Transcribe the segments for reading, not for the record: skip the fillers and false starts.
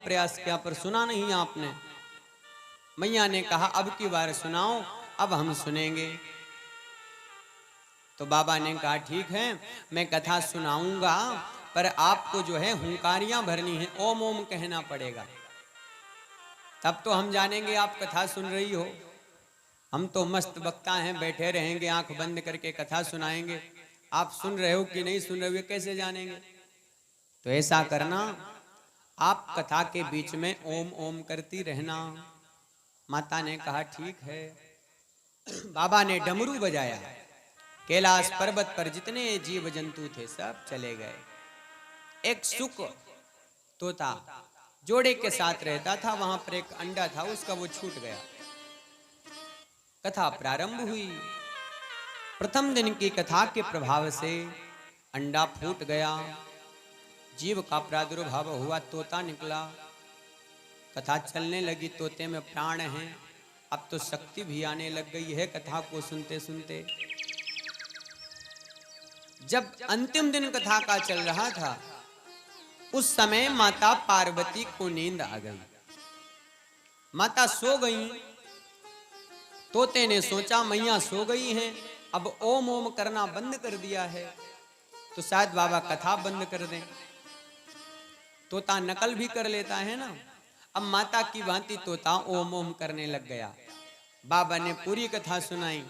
प्रयास किया पर सुना नहीं आपने। मैया ने कहा अब की बार सुनाओ, अब हम सुनेंगे। तो बाबा ने कहा ठीक है मैं कथा सुनाऊंगा, पर आपको जो है हुंकारियां भरनी है, ओम ओम कहना पड़ेगा, तब तो हम जानेंगे आप कथा सुन रही हो। हम तो मस्त वक्ता हैं, बैठे रहेंगे आंख बंद करके कथा सुनाएंगे, आप सुन रहे हो कि नहीं सुन रहे हो कैसे जानेंगे। तो ऐसा करना, आप कथा के बीच में ओम ओम करती रहना। माता ने कहा ठीक है। बाबा ने डमरू बजाया, कैलाश पर्वत पर जितने जीव जंतु थे सब चले गए। एक सुक तोता जोड़े के साथ रहता था, वहां पर एक अंडा था उसका, वो छूट गया। कथा प्रारंभ हुई। प्रथम दिन की कथा के प्रभाव से अंडा फूट गया, जीव का प्रादुर्भाव हुआ, तोता निकला। कथा चलने लगी, तोते में प्राण है, अब तो शक्ति भी आने लग गई है कथा को सुनते सुनते। जब अंतिम दिन कथा का चल रहा था, उस समय माता पार्वती को नींद आ गई। माता सो गई। तोते ने सोचा मैया सो गई हैं, अब ओम ओम करना बंद कर दिया है तो शायद बाबा कथा बंद कर दें। तोता नकल भी कर लेता है ना। अब माता की भांति तोता ओम ओम करने लग गया। बाबा ने पूरी कथा सुनाई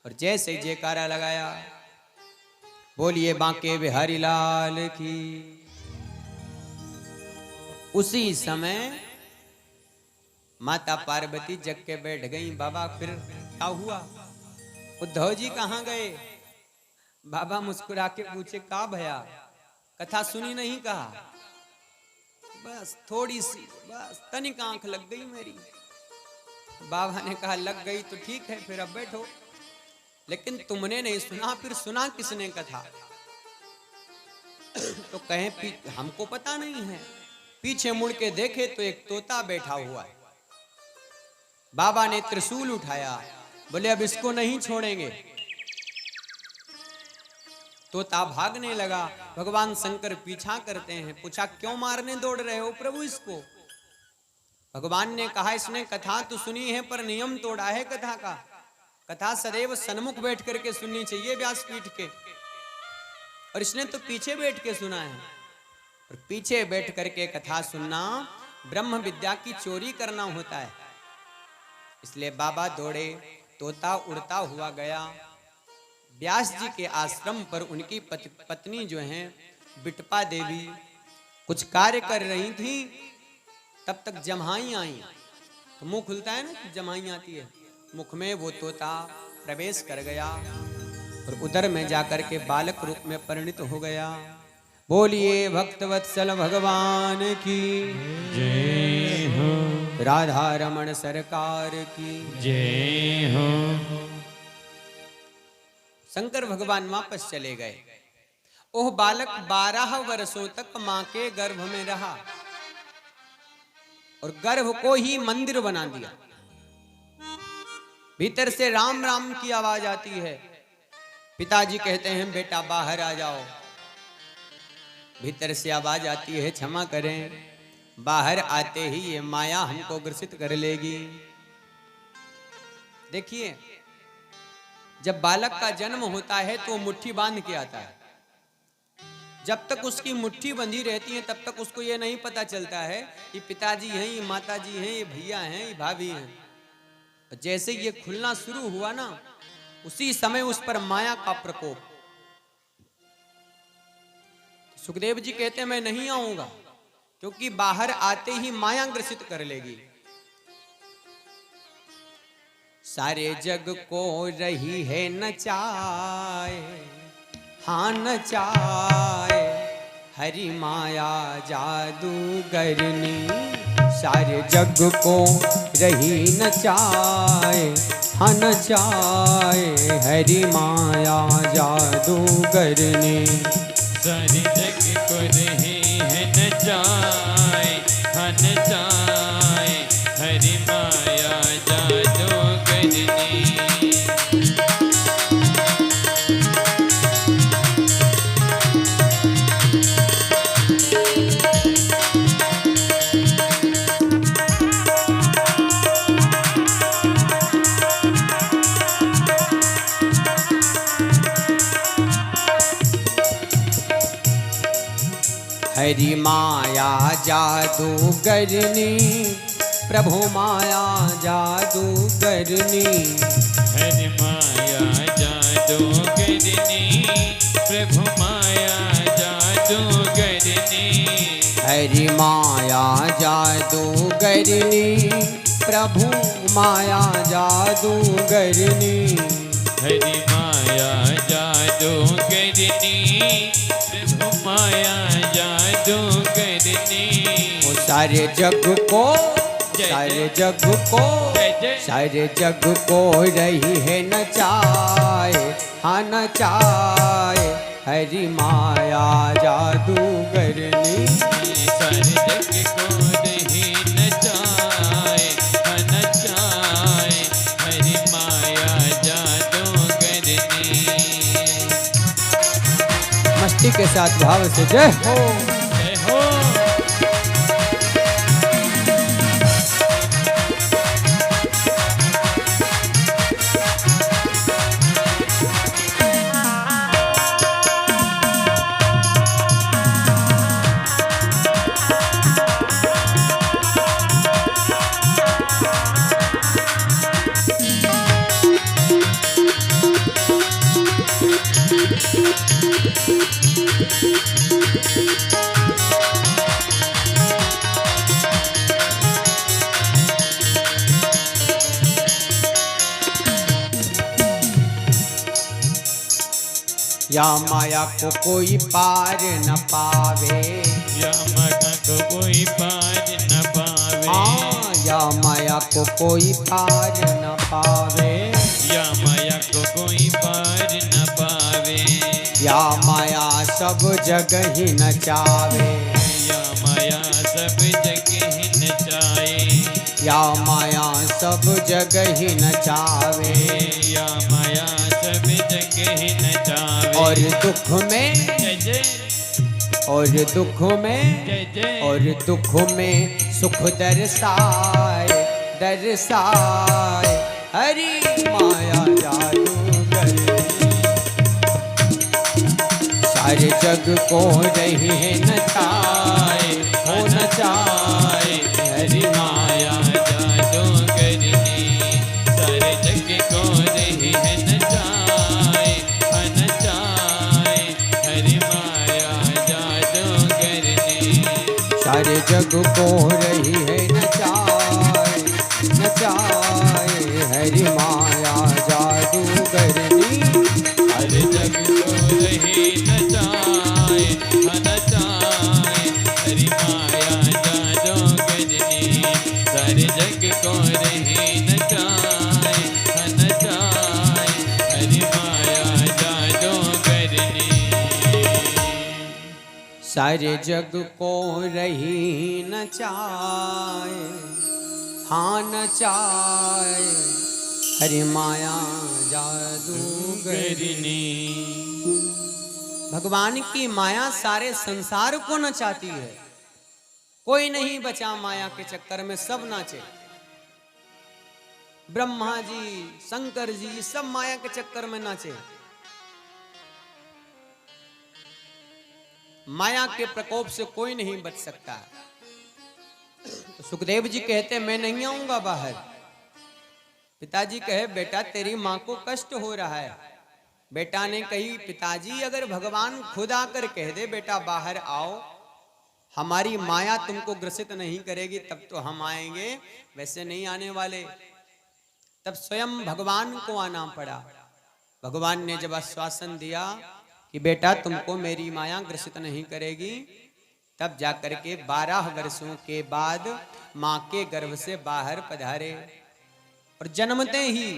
और जैसे जयकारा लगाया, बोलिए बांके बिहारी लाल की। उसी समय माता पार्वती जग के बैठ गई। बाबा फिर क्या हुआ? उद्धव जी कहाँ गए? बाबा मुस्कुरा के पूछे का भया? कथा सुनी नहीं? कहा बस थोड़ी सी, बस तनिक आंख लग गई मेरी। बाबा ने कहा लग गई तो ठीक है, फिर अब बैठो। लेकिन तुमने नहीं सुना, फिर सुना किसने कथा? तो कहे हमको पता नहीं है। पीछे मुड़ के देखे तो एक तोता बैठा हुआ है। बाबा ने त्रिशूल उठाया, बोले अब इसको नहीं छोड़ेंगे। तोता भागने लगा। भगवान शंकर पीछा करते हैं। पूछा क्यों मारने दौड़ रहे हो प्रभु इसको? भगवान ने कहा इसने कथा तो सुनी है पर नियम तोड़ा है कथा का। कथा सदैव सन्मुख बैठ करके सुननी चाहिए व्यासपीठ के, और इसने तो पीछे बैठ के सुना है। और पीछे बैठ करके कथा सुनना ब्रह्म विद्या की चोरी करना होता है। इसलिए बाबा दौड़े, तोता उड़ता हुआ गया। व्यास जी के आश्रम पर उनकी पत्नी जो हैं बिटपा देवी कुछ कार्य कर रही थी। तब तक जम्हाई आई। तो मुंह खुलता है ना, जम्हाई आती है, मुख में वो तोता प्रवेश कर गया और उदर में जाकर के बालक रूप में परिणित हो गया। बोलिए भक्तवत्सल भगवान की जय हो, राधा रमण सरकार की जय हो। शंकर भगवान वापस चले गए। ओह बालक 12 वर्षों तक मां के गर्भ में रहा और गर्भ को ही मंदिर बना दिया। भीतर से राम राम की आवाज आती है। पिताजी कहते हैं बेटा बाहर आ जाओ। भीतर से आवाज आती है क्षमा करें, बाहर आते ही ये माया हमको ग्रसित कर लेगी। देखिए जब बालक का जन्म होता है तो मुट्ठी बांध के आता है। जब तक उसकी मुट्ठी बंधी रहती है तब तक उसको ये नहीं पता चलता है कि पिताजी हैं, ये माताजी हैं, ये भैया हैं, ये भाभी हैं। जैसे ये खुलना शुरू हुआ ना, उसी समय उस पर माया का प्रकोप। सुखदेव जी कहते हैं मैं नहीं आऊंगा क्योंकि बाहर आते ही माया ग्रसित कर लेगी। सारे जग को रही है नचाए, हाँ नचाए, हरि माया जादूगरनी। सारे जग को रही नचाए, हाँ नचाए, हरि माया जादूगरनी। सारे जग को रही है नचाए, हाँ नचाए, हरि माया जादूगरनी। हरि माया जादूगरनी, प्रभु माया जादूगरनी। हरि माया जादूगरनी, प्रभु माया जादूगरनी। हरि माया जादूगरनी, प्रभु माया जादूगरनी। हरि माया जादूगरनी, प्रभु माया जादूगरनी। वो सारे जग को, सारे जग को, सारे जग को रही है नचाए, हाँ नचाए। हरि माया जादूगरनी। सारे जग को रही नचाए, हाँ नचाए। हरि माया जादूगरनी। मस्ती के साथ भाव से जय हो। जय हो। या माया को कोई पार न पावे, या माया को कोई पार न पावे। हाँ, या माया को कोई पार न पावे, या माया को कोई पार न पावे। या माया सब जगह ही नचावे, या माया सब जगह नचाए। या माया सब जगह ही नचावे। या माया सब जगह नचावे। और दुख में, जय जय, और दुख में, जय जय, और दुख में सुख दर्शाए, दर्शाए। हरि माया जादूगरनी। सारे जग को रही है नचाए, हो नचाए। हरि माया जादूगरनी। सारे जग को रही है नचाए, हाँ नचाए। हरि माया जादूगरनी। सारे जग को रही है नचाए, नचाए। हरि माया जादूगरनी। सारे जग को रही नचाए, हाँ नचाए। हरि माया जादूगरनी। सारे जग को रही नचाए, हाँ नचाए। हरि माया जादूगरनी। सारे जग को रही नचाए, हाँ नचाए। हरि माया जादूगरनी। भगवान की माया सारे संसार को नचाती है। कोई नहीं बचा माया के चक्कर में, सब नाचे। ब्रह्मा जी, शंकर जी, सब माया के चक्कर में नाचे। माया के प्रकोप से कोई नहीं बच सकता। तो सुखदेव जी कहते मैं नहीं आऊंगा बाहर। पिताजी कहे बेटा तेरी माँ को कष्ट हो रहा है। बेटा ने कही पिताजी अगर भगवान खुद आकर कह दे बेटा बाहर आओ, हमारी माया तुमको ग्रसित नहीं करेगी तब तो हम आएंगे, वैसे नहीं आने वाले। तब स्वयं भगवान को आना पड़ा। भगवान ने जब आश्वासन दिया कि बेटा तुमको मेरी माया ग्रसित नहीं करेगी, तब जाकर के 12 वर्षों के बाद माँ के गर्भ से बाहर पधारे। और जन्मते ही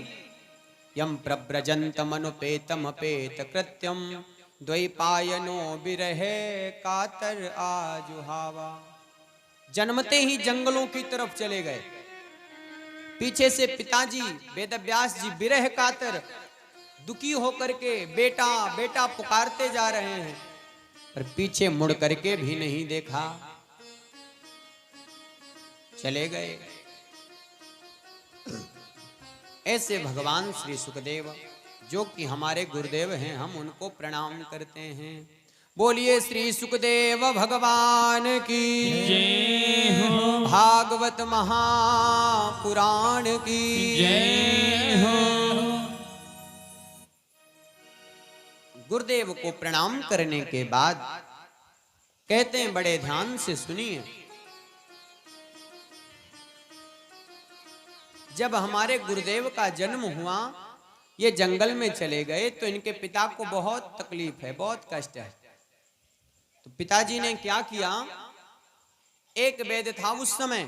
यम प्रव्रजंतम अनुपेतम अपेत कृत्यम द्वैपायनो विरहे कातर आजुहावा। जन्मते ही जंगलों की तरफ चले गए। पीछे से पिताजी वेदव्यास जी विरह कातर दुखी होकर के बेटा बेटा पुकारते जा रहे हैं, पर पीछे मुड़ करके भी नहीं देखा, चले गए। ऐसे भगवान श्री सुखदेव जो कि हमारे गुरुदेव हैं, हम उनको प्रणाम करते हैं। बोलिए श्री सुखदेव भगवान की जय हो। भागवत महापुराण की जय हो। गुरुदेव को प्रणाम करने के बाद कहते हैं बड़े ध्यान से सुनिए। जब हमारे गुरुदेव का जन्म हुआ, ये जंगल में चले गए तो इनके पिता को बहुत तकलीफ है, बहुत कष्ट है। तो पिताजी ने क्या किया, एक वेद था उस समय,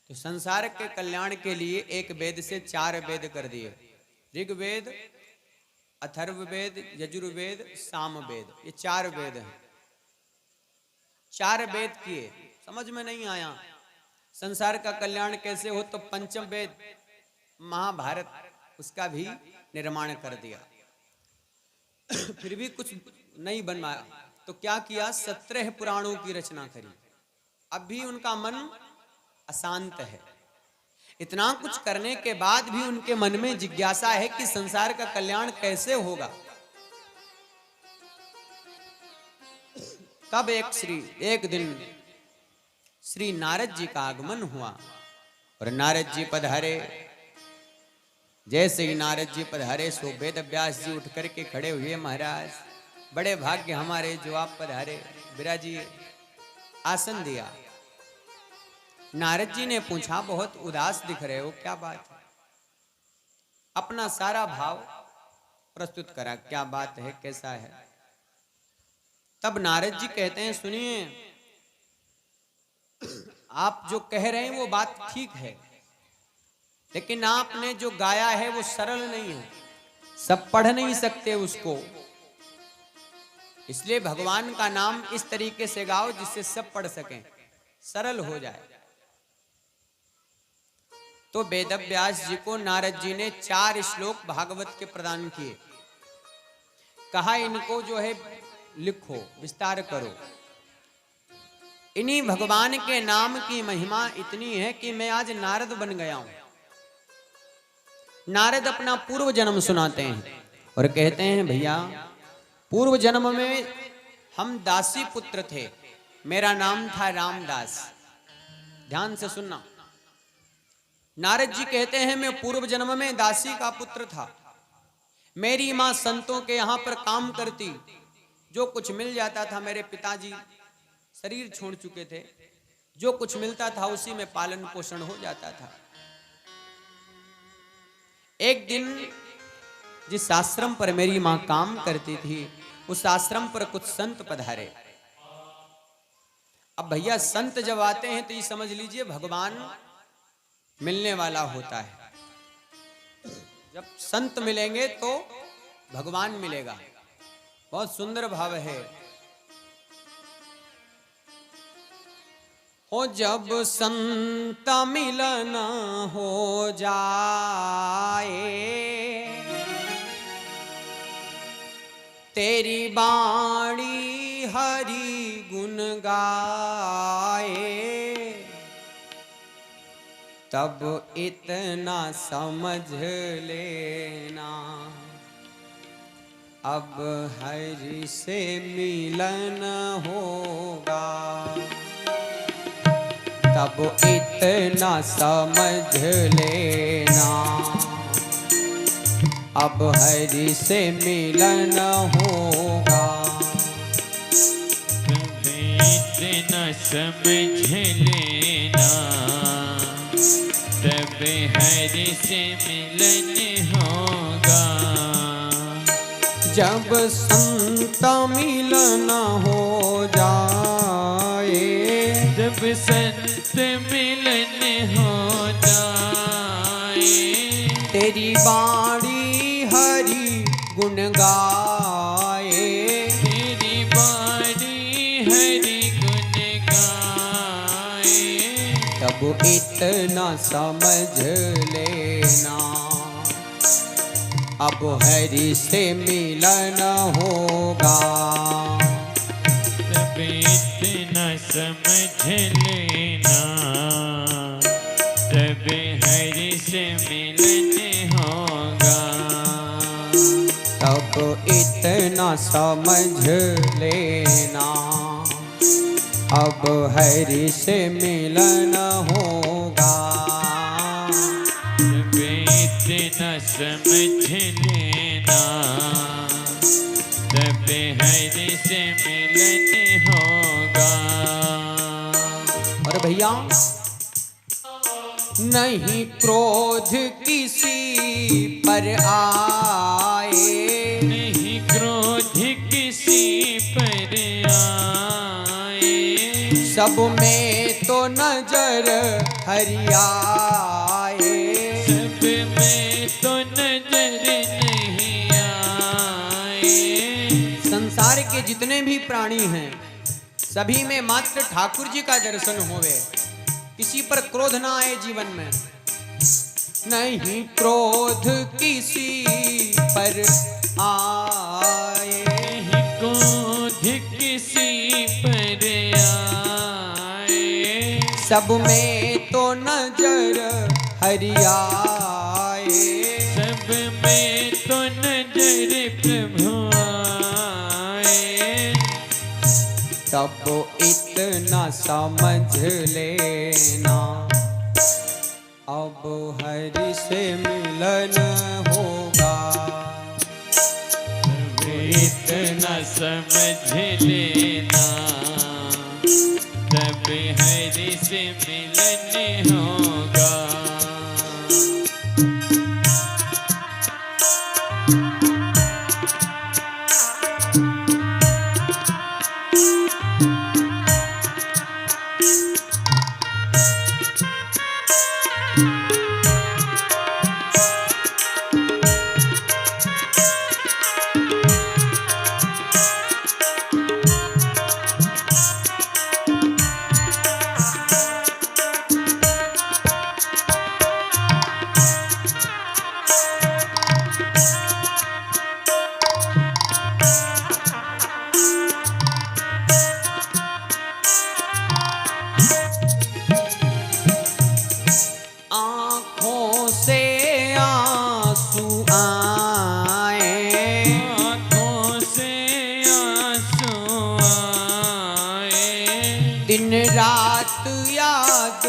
तो संसार के कल्याण के लिए एक वेद से 4 वेद कर दिए। ऋग्वेद, अथर्ववेद, यजुर्वेद, सामवेद, ये 4 वेद हैं। 4 वेद किए, समझ में नहीं आया संसार का कल्याण कैसे हो, तो पंचम वेद महाभारत, उसका भी निर्माण कर दिया। फिर भी कुछ नहीं बन पाया, तो क्या किया, 17 पुराणों की रचना करी। अब भी उनका मन अशांत है। इतना कुछ करने के बाद भी उनके मन में जिज्ञासा है कि संसार का कल्याण कैसे होगा। तब एक दिन श्री नारद जी का आगमन हुआ और नारद जी पधारे। जैसे ही नारद जी पधारे सो वेद व्यास जी उठ करके खड़े हुए। महाराज, बड़े भाग्य हमारे जो आप पधारे, विराजिए। आसन दिया। नारद जी ने पूछा, बहुत उदास दिख रहे हो, क्या बात है? अपना सारा भाव प्रस्तुत करा, क्या बात है, कैसा है? तब नारद जी कहते हैं, सुनिए, आप जो कह रहे हैं वो बात ठीक है, लेकिन आपने जो गाया है वो सरल नहीं है, सब पढ़ नहीं सकते उसको। इसलिए भगवान का नाम इस तरीके से गाओ जिससे सब पढ़ सकें, सरल हो जाए। तो वेद व्यास जी को नारद जी ने 4 श्लोक भागवत के प्रदान किए। कहा, इनको जो है लिखो, विस्तार करो। इन्हीं भगवान के नाम की महिमा इतनी है कि मैं आज नारद बन गया हूं। नारद अपना पूर्व जन्म सुनाते हैं और कहते हैं, भैया पूर्व जन्म में हम दासी पुत्र थे, मेरा नाम था रामदास। ध्यान से सुनना। नारद जी कहते हैं, मैं पूर्व जन्म में दासी का पुत्र था। मेरी मां संतों के यहां पर काम करती, जो कुछ मिल जाता था, मेरे पिताजी शरीर छोड़ चुके थे, जो कुछ मिलता था उसी में पालन पोषण हो जाता था। एक दिन जिस आश्रम पर मेरी मां काम करती थी, उस आश्रम पर कुछ संत पधारे। अब भैया संत जब आते हैं तो ये समझ लीजिए भगवान मिलने वाला होता है। जब संत मिलेंगे तो भगवान मिलेगा। बहुत सुंदर भाव है। हो जब संत मिलन हो जाए, तेरी बाणी हरि गुण गाए, तब इतना समझ लेना, अब हरि से मिलन होगा। तब इतना समझ लेना, अब हरि से मिलन होगा। तब इतना समझ लेना, तब हरि से मिलन होगा। जब संत मिलन हो जाए, जब संत मिलन हो जाए, तेरी बाणी हरि गुण गाए, तेरी बाणी हरि गुण गाए, तब इतना समझ लेना, अब हरि से मिलन होगा। तब इतना समझ लेना, तब हरि से मिलन होगा। तब इतना इतना समझ लेना, अब हरि से मिलन होगा। जब इतना समझ लेना, तब हरि से मिलन होगा। और भैया नहीं क्रोध किसी पर आए, नहीं क्रोध किसी पर आए, सब में तो नजर हरि आए, सब में तो नजर नहीं आए। संसार के जितने भी प्राणी हैं सभी में मात्र ठाकुर जी का दर्शन होवे, किसी पर क्रोध ना आए जीवन में। नहीं क्रोध किसी पर आए, नहीं क्रोध किसी पर आए, सब में तो नजर हरि आए, सब में तो नजर प्रभु आए। तब इतना समझ लेना, अब हरि से मिलन होगा। इतना समझ लेना, तब हरि से मिलन होगा। आँखों से आंसू आए, आँखों से आंसू आए, दिन रात याद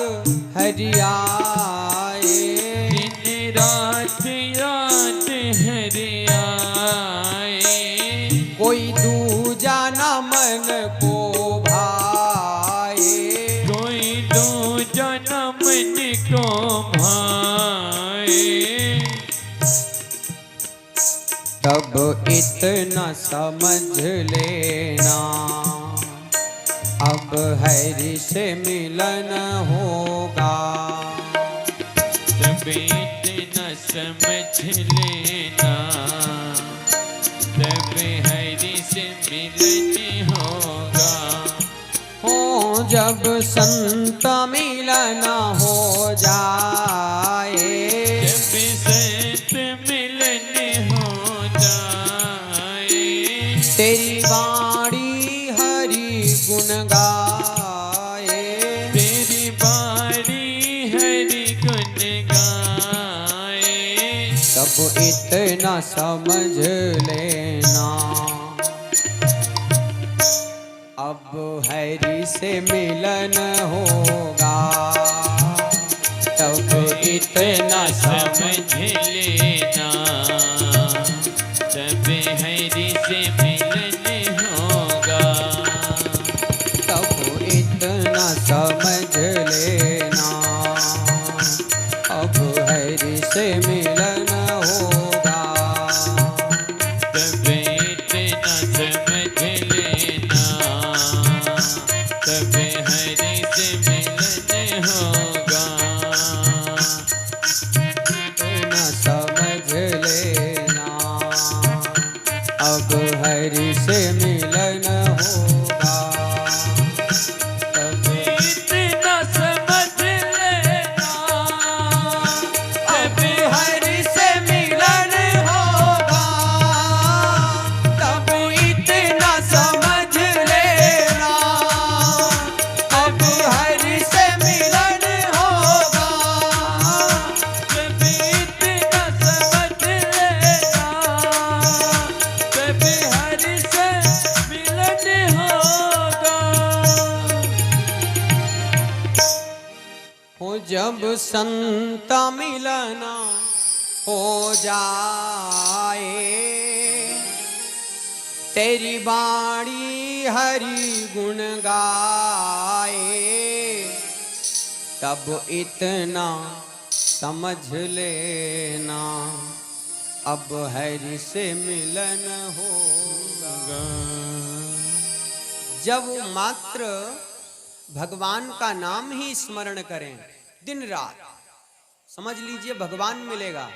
हरि आए, दिन रात याद हरि आए। कोई दूजा न मन को भाए, कोई दूजा न मन को भाए, तब इतना समझ लेना, अब हरि से मिलन होगा। तब इतना समझ लेना, तब हरि से मिलन होगा। हो जब संत मिलन हो जाए, जब संत मिलन हो जाए, तेरी वाणी हरि गुण गाए, तेरी बारी हरि गुण गाए। तब इतना समझ लेना, अब हरि से मिलन होगा। तब इतना समझ लेना, तब हरि से मिलन होगा। तब इतना समझ लेना, अब हरि से मिलन होगा। तब इतना समझ लेना, तब हरि से मिलन होगा। हो जब संत मिलना हो जाए, तेरी बाणी हरि गुण गाए, तब इतना समझ लेना अब हरि से मिलन होगा। जब मात्र भगवान का नाम ही स्मरण करें दिन रात, समझ लीजिए भगवान मिलेगा।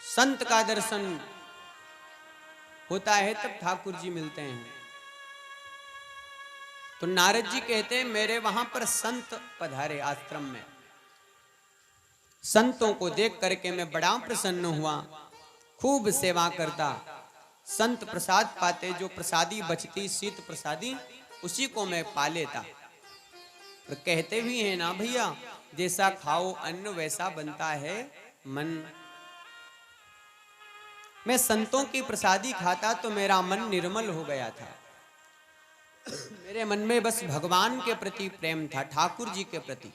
संत का दर्शन होता है तब ठाकुर जी मिलते हैं। तो नारद जी कहते हैं मेरे वहां पर संत पधारे आश्रम में, संतों को देख करके मैं बड़ा प्रसन्न हुआ, खूब सेवा करता। संत प्रसाद पाते, जो प्रसादी बचती शीत प्रसादी उसी को मैं पा लेता। और कहते भी हैं ना भैया, जैसा खाओ अन्न वैसा बनता है मन। मैं संतों की प्रसादी खाता तो मेरा मन निर्मल हो गया था। मेरे मन में बस भगवान के प्रति प्रेम था, ठाकुर जी के प्रति।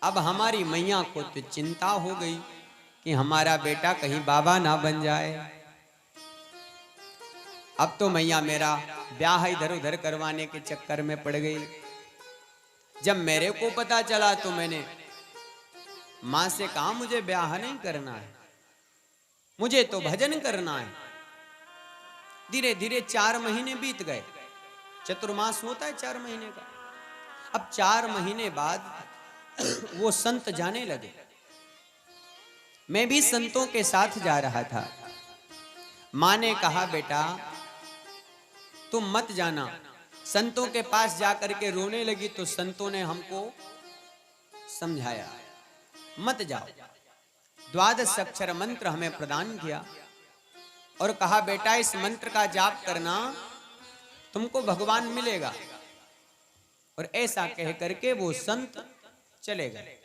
अब हमारी मैया को तो चिंता हो गई कि हमारा बेटा कहीं बाबा ना बन जाए। अब तो मैया मेरा ब्याह इधर उधर करवाने के चक्कर में पड़ गई। जब मेरे को पता चला तो मैंने मां से कहा मुझे ब्याह नहीं करना है, मुझे तो भजन करना है। धीरे धीरे 4 महीने बीत गए। चतुर्मास होता है 4 महीने का। अब 4 महीने बाद वो संत जाने लगे। मैं भी संतों के साथ जा रहा था। मां ने कहा बेटा तुम मत जाना। संतों के पास जाकर के रोने लगी तो संतों ने हमको समझाया मत जाओ। 12 अक्षर मंत्र हमें प्रदान किया और कहा बेटा इस मंत्र का जाप करना, तुमको भगवान मिलेगा। और ऐसा कह करके वो संत चले गए।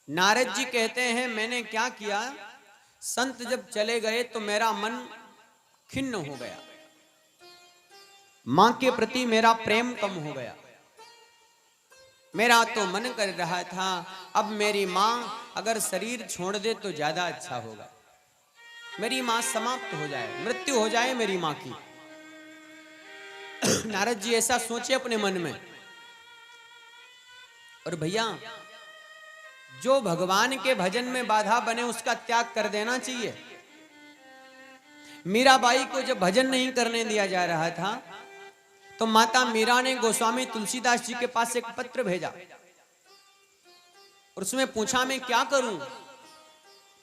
नारद जी कहते हैं मैंने क्या किया, संत जब चले गए तो मेरा मन खिन्न हो गया। मां के प्रति मेरा प्रेम कम हो गया। मेरा तो मन कर रहा था अब मेरी मां अगर शरीर छोड़ दे तो ज्यादा अच्छा होगा। मेरी मां समाप्त हो जाए, मृत्यु हो जाए मेरी मां की। नारद जी ऐसा सोचे अपने मन में। और भैया जो भगवान के भजन में बाधा बने उसका त्याग कर देना चाहिए। मीराबाई को जब भजन नहीं करने दिया जा रहा था तो माता मीरा ने गोस्वामी तुलसीदास जी के पास एक पत्र भेजा और उसमें पूछा मैं क्या करूं।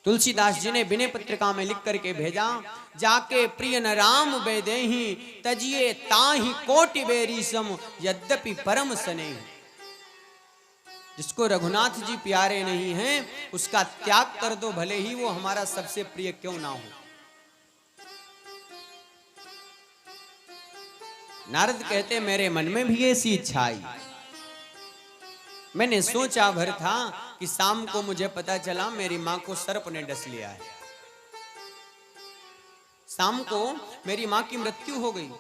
तुलसीदास जी ने विनय पत्रिका में लिख करके भेजा, जाके प्रिय न राम बेदेहि तजिए ताहि कोटि बेरी सम यद्यपि परम सने। जिसको रघुनाथ जी प्यारे नहीं हैं उसका त्याग कर दो, भले ही वो हमारा सबसे प्रिय क्यों ना हो। नारद कहते मेरे मन में भी ऐसी इच्छा आई। मैंने सोचा भर था कि शाम को मुझे पता चला मेरी मां को सर्प ने डस लिया है। शाम को मेरी मां की मृत्यु हो गई।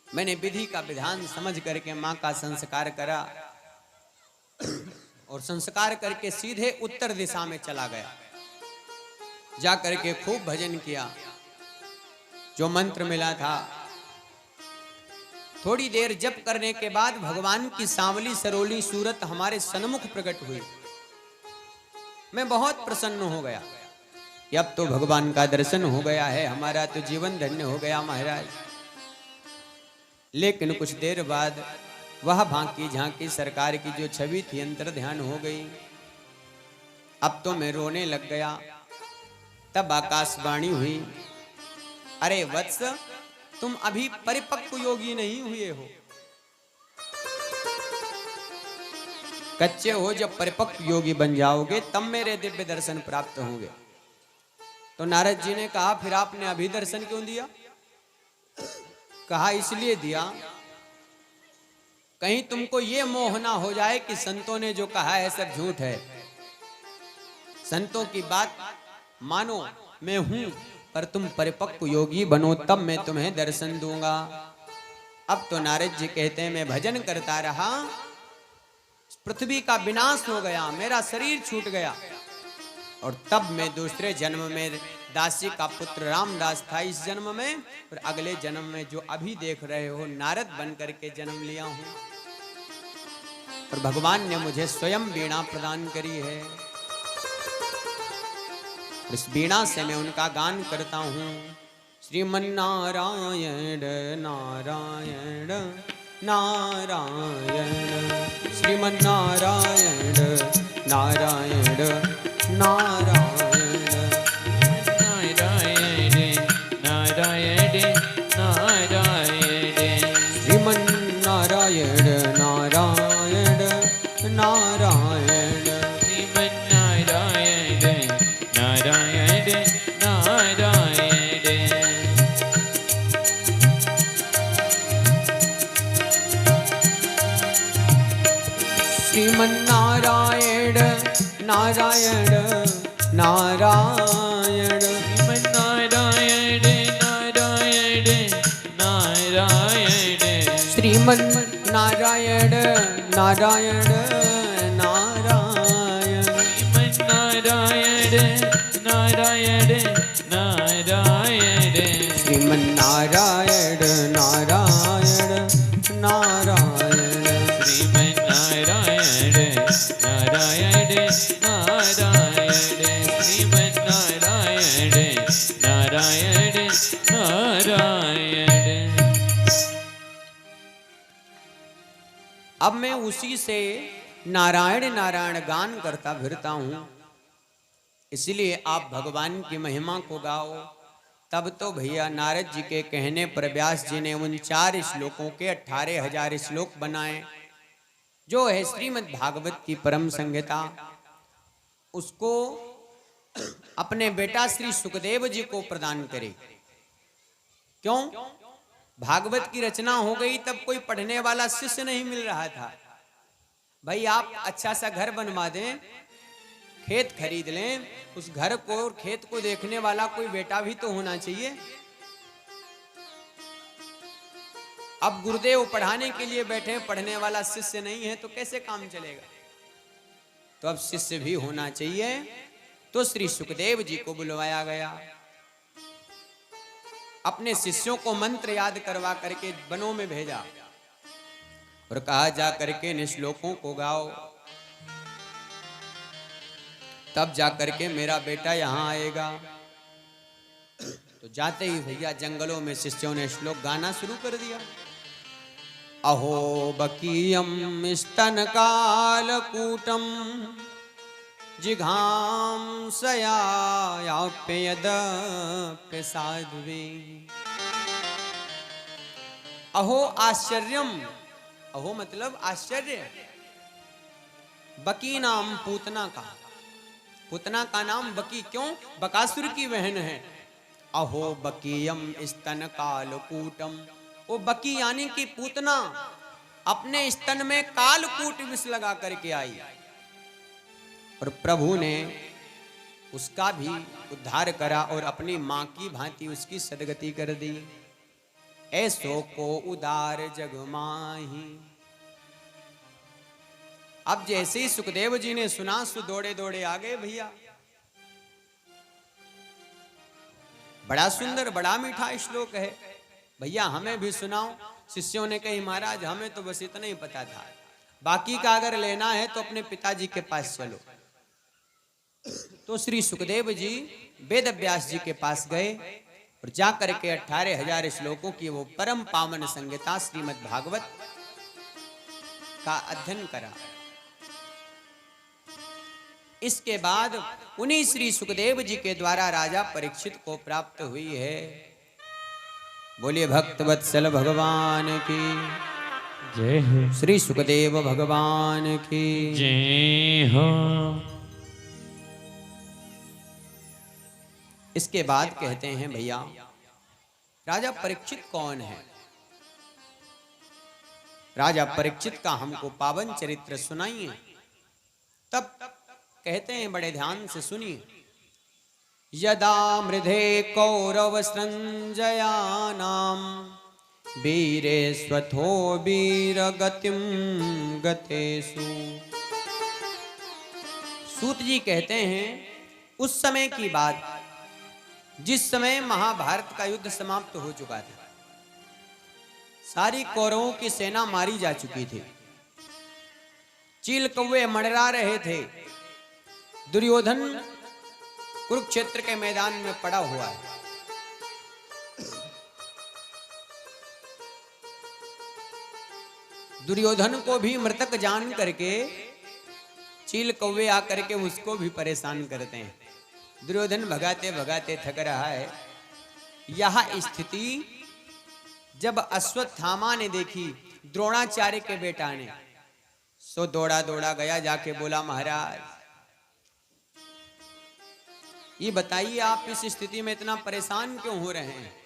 मैंने विधि का विधान समझ करके मां का संस्कार करा और संस्कार करके सीधे उत्तर दिशा में चला गया। जा करके खूब भजन किया, जो मंत्र मिला था। थोड़ी देर जप करने के बाद भगवान की सांवली सरोली सूरत हमारे सन्मुख प्रकट हुई। मैं बहुत प्रसन्न हो गया कि अब तो भगवान का दर्शन हो गया है, हमारा तो जीवन धन्य हो गया महाराज। लेकिन कुछ देर बाद वह भांकी झांकी सरकार की जो छवि थी अंतर ध्यान हो गई। अब तो मैं रोने लग गया। तब आकाशवाणी हुई, अरे वत्स तुम अभी परिपक्व योगी नहीं हुए हो, कच्चे हो। जब परिपक्व योगी बन जाओगे तब मेरे दिव्य दर्शन प्राप्त होंगे। तो नारद जी ने कहा फिर आपने अभी दर्शन क्यों दिया? कहा इसलिए दिया कहीं तुमको ये मोह ना हो जाए कि संतों ने जो कहा है सब झूठ है। संतों की बात मानो, मैं हूं, पर तुम परिपक्व योगी बनो तब मैं तुम्हें दर्शन दूंगा। अब तो नारद जी कहते हैं मैं भजन करता रहा, पृथ्वी का विनाश हो गया, मेरा शरीर छूट गया, और तब मैं दूसरे जन्म में दासी का पुत्र रामदास था इस जन्म में, और अगले जन्म में जो अभी देख रहे हो नारद बन करके जन्म लिया हूं, और भगवान ने मुझे स्वयं वीणा प्रदान करी है। इस वीणा से मैं उनका गान करता हूं। श्रीमन्नारायण नारायण नारायण, श्रीमन्नारायण नारायण नारायण, नारायण नारायण नारायण, श्रीमन्नारायण नारायण नारायण, श्रीमन्नारायण नारायण नारायण, श्रीमन्नारायण नारायण नारायण, श्रीमन्नारायण नारायण नारायण, श्रीमन्नारायण नारायण नारायण, श्रीमन्नारायण नारायण नारायण, श्रीमन्नारायण नारायण नारायण, श्रीमन्नारायण नारायण नारायण, श्रीमन्नारायण नारायण नारायण। अब मैं उसी से नारायण नारायण गान करता फिरता हूं, इसलिए आप भगवान की महिमा को गाओ। तब तो भैया नारद जी के कहने पर व्यास जी ने उन 4 श्लोकों के 18,000 श्लोक बनाए, जो है श्रीमद् भागवत की परम संहिता। उसको अपने बेटा श्री सुखदेव जी को प्रदान करे। क्यों? भागवत की रचना हो गई, तब कोई पढ़ने वाला शिष्य नहीं मिल रहा था। भाई आप अच्छा सा घर बनवा दें, खेत खरीद लें, उस घर को और खेत को देखने वाला कोई बेटा भी तो होना चाहिए। अब गुरुदेव पढ़ाने के लिए बैठे, पढ़ने वाला शिष्य नहीं है तो कैसे काम चलेगा? तो अब शिष्य भी होना चाहिए। तो श्री सुखदेव जी को बुलवाया गया, अपने शिष्यों को मंत्र याद करवा करके वनों में भेजा और कहा जा करके इन श्लोकों को गाओ, तब जा करके मेरा बेटा यहाँ आएगा। तो जाते ही भैया जंगलों में शिष्यों ने श्लोक गाना शुरू कर दिया। अहो बकीयम स्तन कालकूटम जिघाम सयाप्यदप्य साध्वी। अहो आश्चर्यम, अहो मतलब आश्चर्य, बकी नाम पूतना का, पूतना का नाम बकी, क्यों? बकासुर की बहन है। अहो बकीयम स्तन कालकूटम, वो बकी यानी कि पूतना अपने स्तन में कालकूट विष लगा करके आई, और प्रभु ने उसका भी उद्धार करा और अपनी मां की भांति उसकी सदगति कर दी। ऐसो को उदार जग माही। अब जैसे ही सुखदेव जी ने सुना, सो दौड़े दौड़े आ गए भैया। बड़ा सुंदर बड़ा मीठा श्लोक है भैया, हमें भी सुनाओ। शिष्यों ने कही महाराज हमें तो बस इतना ही पता था, बाकी का अगर लेना है तो अपने पिताजी के पास चलो। तो श्री सुखदेव जी वेद व्यास जी के पास गए और जाकर के 18,000 श्लोकों की वो परम पावन संहिता श्रीमद् भागवत का अध्ययन करा। इसके बाद उन्हीं श्री सुखदेव जी के द्वारा राजा परीक्षित को प्राप्त हुई है। बोलिए भक्त वत्सल भगवान की जय हो, श्री सुखदेव भगवान की जय हो। इसके बाद कहते हैं भैया राजा परीक्षित कौन है? राजा परीक्षित का हमको पावन चरित्र सुनाइए। तब कहते हैं बड़े ध्यान से सुनिए। यदा मृधे कौरव संजयानाम वीरे स्वथो वीर गतिम गतेषु। सूत जी कहते हैं उस समय की बात जिस समय महाभारत का युद्ध समाप्त हो चुका था, सारी कौरवों की सेना मारी जा चुकी थी, चील कौवे मंडरा रहे थे, दुर्योधन कुरुक्षेत्र के मैदान में पड़ा हुआ है। दुर्योधन को भी मृतक जान करके चील कौवे आकर के उसको भी परेशान करते हैं। दुर्योधन भगाते भगाते थक रहा है। यह स्थिति जब अश्वत्थामा ने देखी, द्रोणाचार्य के बेटा ने, सो दौड़ा दौड़ा गया, जाके बोला महाराज ये बताइए आप इस स्थिति में इतना परेशान क्यों हो रहे हैं?